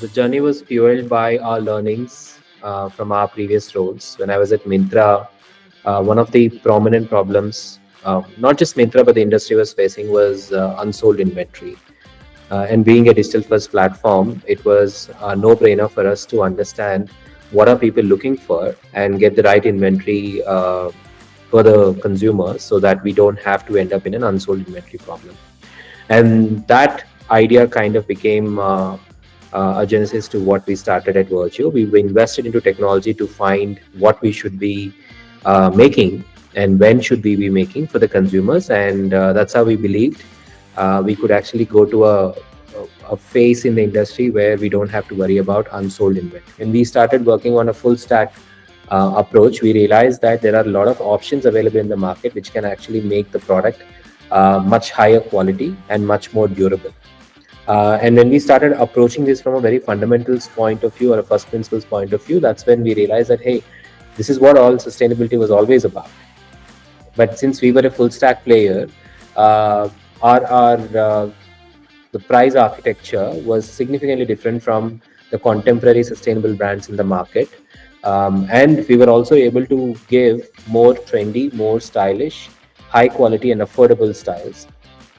The journey was fueled by our learnings from our previous roles. When I was at Myntra, one of the prominent problems, not just Myntra, but the industry was facing was unsold inventory. And being a digital first platform, it was a no brainer for us to understand what are people looking for and get the right inventory for the consumers so that we don't have to end up in an unsold inventory problem. And that idea kind of became a genesis to what we started at Virgio. We invested into technology to find what we should be making and when should we be making for the consumers. And that's how we believed we could actually go to a phase in the industry where we don't have to worry about unsold inventory. When we started working on a full stack approach, we realized that there are a lot of options available in the market which can actually make the product much higher quality and much more durable. And when we started approaching this from a very fundamentals point of view or a first principles point of view, that's when we realized that, hey, this is what all sustainability was always about. But since we were a full stack player, our the price architecture was significantly different from the contemporary sustainable brands in the market. And we were also able to give more trendy, more stylish, high quality and affordable styles,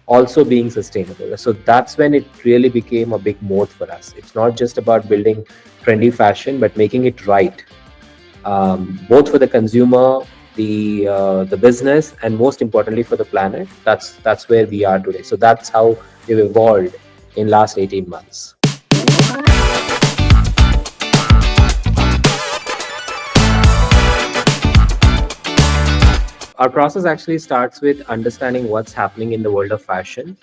also being sustainable. So that's when it really became a big moat for us. It's not just about building trendy fashion, but making it right, both for the consumer, the business, and most importantly for the planet. That's where we are today. So that's how we've evolved in last 18 months. Our process actually starts with understanding what's happening in the world of fashion.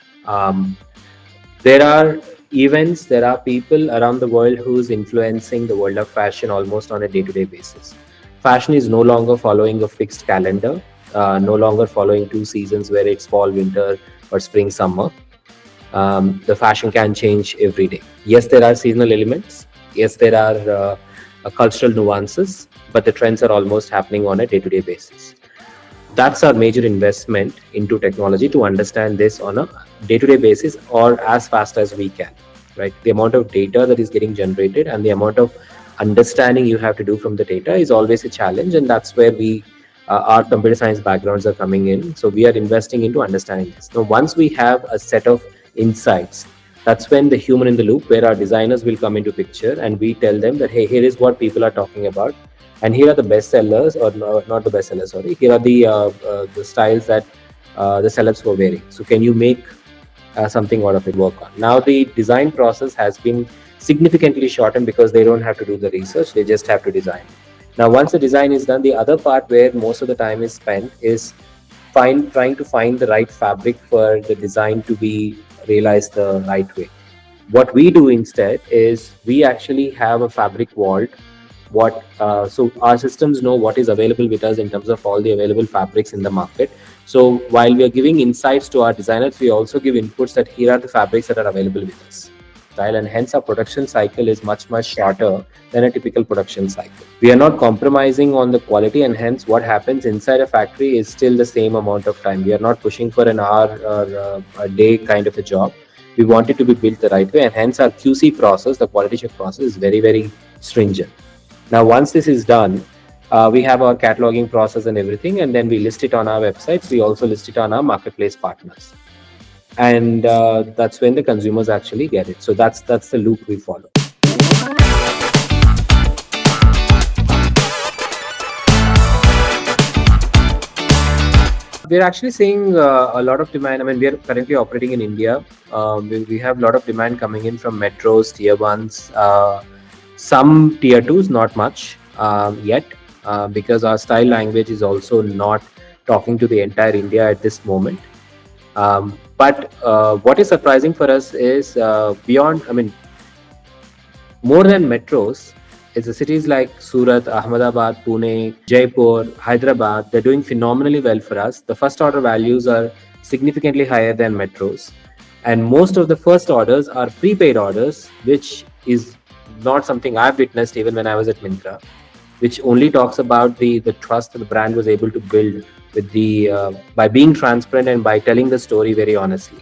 There are events, there are people around the world who's influencing the world of fashion almost on a day-to-day basis. Fashion is no longer following a fixed calendar, no longer following two seasons where it's fall, winter, or spring, summer. The fashion can change every day. Yes, there are seasonal elements. Yes, there are cultural nuances, but the trends are almost happening on a day-to-day basis. That's our major investment into technology, to understand this on a day-to-day basis or as fast as we can, right? The amount of data that is getting generated and the amount of understanding you have to do from the data is always a challenge, and that's where our computer science backgrounds are coming in. So we are investing into understanding this. Now, once we have a set of insights, that's when the human in the loop, where our designers will come into picture, and we tell them that, hey, here is what people are talking about, and here are the best sellers, or no, not the best sellers, sorry. Here are the styles that the celebs were wearing. So can you make something out of it, work on? Now the design process has been significantly shortened because they don't have to do the research, they just have to design. Now once the design is done, the other part where most of the time is spent is trying to find the right fabric for the design to be realized the right way. What we do instead is we actually have a fabric vault. So our systems know what is available with us in terms of all the available fabrics in the market. So while we are giving insights to our designers, we also give inputs that here are the fabrics that are available with us. And hence our production cycle is much shorter than a typical production cycle. We are not compromising on the quality, and hence what happens inside a factory is still the same amount of time. We are not pushing for an hour or a day kind of a job. We want it to be built the right way, and hence our QC process, the quality check process, is very stringent. Now, once this is done, we have our cataloging process and everything, and then we list it on our websites. We also list it on our marketplace partners. And that's when the consumers actually get it. So that's the loop we follow. We're actually seeing a lot of demand. I mean, we are currently operating in India. We have a lot of demand coming in from metros, tier 1s, some tier 2s, not much yet, because our style language is also not talking to the entire India at this moment. But what is surprising for us is beyond, I mean, more than metros, it's the cities like Surat, Ahmedabad, Pune, Jaipur, Hyderabad. They're doing phenomenally well for us. The first order values are significantly higher than metros. And most of the first orders are prepaid orders, which is not something I've witnessed even when I was at Myntra, which only talks about the trust that the brand was able to build with by being transparent and by telling the story very honestly.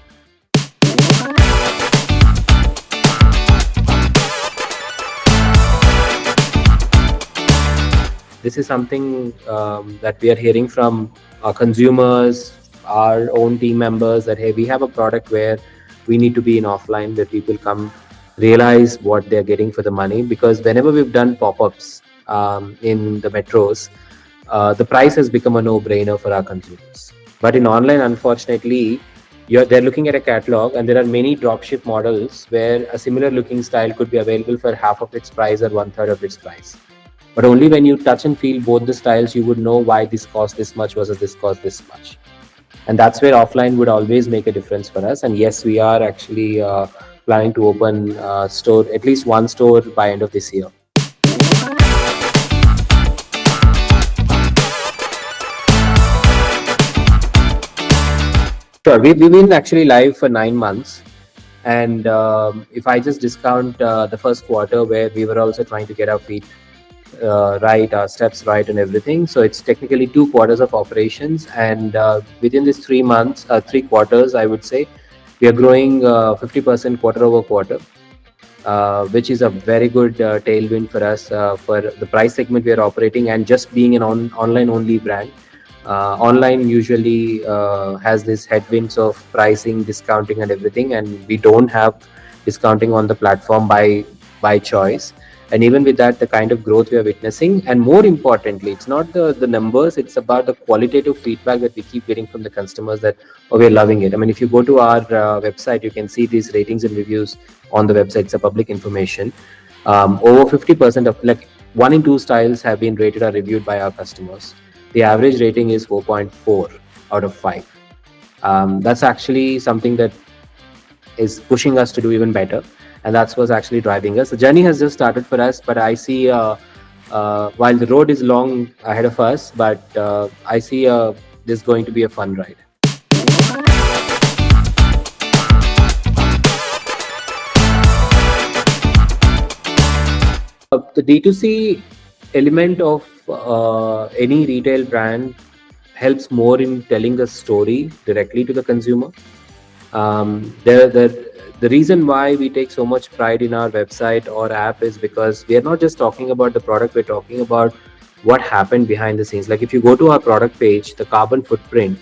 this is something that we are hearing from our consumers, our own team members, that hey, we have a product where we need to be in offline, where people come realize what they're getting for the money. Because whenever we've done pop-ups in the metros, the price has become a no-brainer for our consumers. But in online, unfortunately, they're looking at a catalog, and there are many dropship models where a similar looking style could be available for half of its price or one third of its price. But only when you touch and feel both the styles, you would know why this costs this much versus this costs this much. And that's where offline would always make a difference for us. And yes, we are actually planning to open store, at least one store by end of this year. Sure, we've been actually live for 9 months. And if I just discount the first quarter, where we were also trying to get our feet right, our steps right and everything. So it's technically 2 quarters of operations. And within these 3 months, 3 quarters, I would say, we are growing 50% quarter over quarter, which is a very good tailwind for us for the price segment we are operating, and just being an online only brand. Online usually has this headwinds of pricing, discounting and everything, and we don't have discounting on the platform by choice. And even with that, the kind of growth we are witnessing, and more importantly, it's not the numbers, it's about the qualitative feedback that we keep getting from the customers, that we're loving it. I mean, if you go to our website, you can see these ratings and reviews on the website. It's a public information. Over 50% of, like, 1 in 2 styles have been rated or reviewed by our customers. The average rating is 4.4 out of 5. That's actually something that is pushing us to do even better, and that's what's actually driving us. The journey has just started for us, but I see while the road is long ahead of us, but I see this is going to be a fun ride. The D2C element of any retail brand helps more in telling the story directly to the consumer. The reason why we take so much pride in our website or app is because we are not just talking about the product, we're talking about what happened behind the scenes. Like, if you go to our product page, the carbon footprint,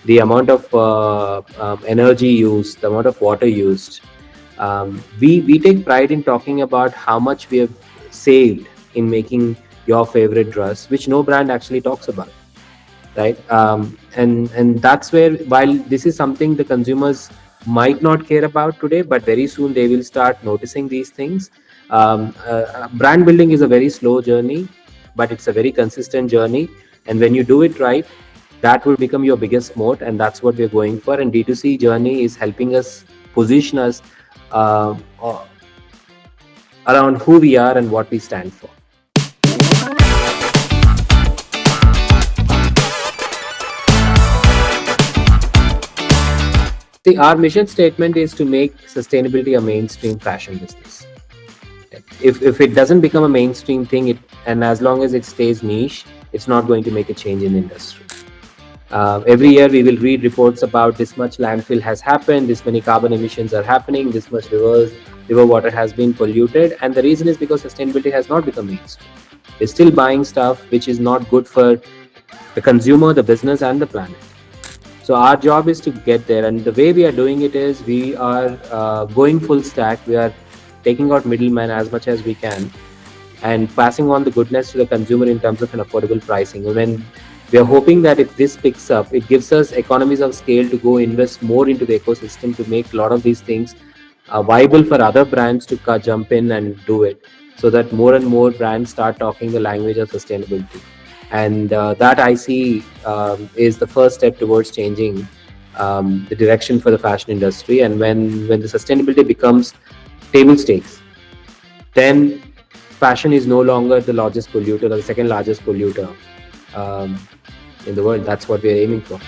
the amount of energy used, the amount of water used, we take pride in talking about how much we have saved in making your favorite dress, which no brand actually talks about, right? And that's where, while this is something the consumers might not care about today, but very soon they will start noticing these things. Brand building is a very slow journey, but it's a very consistent journey. And when you do it right, that will become your biggest moat, and that's what we're going for. And D2C journey is helping us position us around who we are and what we stand for. See, our mission statement is to make sustainability a mainstream fashion business. If it doesn't become a mainstream thing, and as long as it stays niche, it's not going to make a change in the industry. Every year we will read reports about this much landfill has happened, this many carbon emissions are happening, this much river water has been polluted, and the reason is because sustainability has not become mainstream. We're still buying stuff which is not good for the consumer, the business, and the planet. So our job is to get there, and the way we are doing it is we are going full stack. We are taking out middlemen as much as we can, and passing on the goodness to the consumer in terms of an affordable pricing. When we are hoping that if this picks up, it gives us economies of scale to go invest more into the ecosystem to make a lot of these things viable for other brands to jump in and do it, so that more and more brands start talking the language of sustainability. And that I see is the first step towards changing the direction for the fashion industry. And when the sustainability becomes table stakes, then fashion is no longer the largest polluter or the second largest polluter in the world. That's what we're aiming for.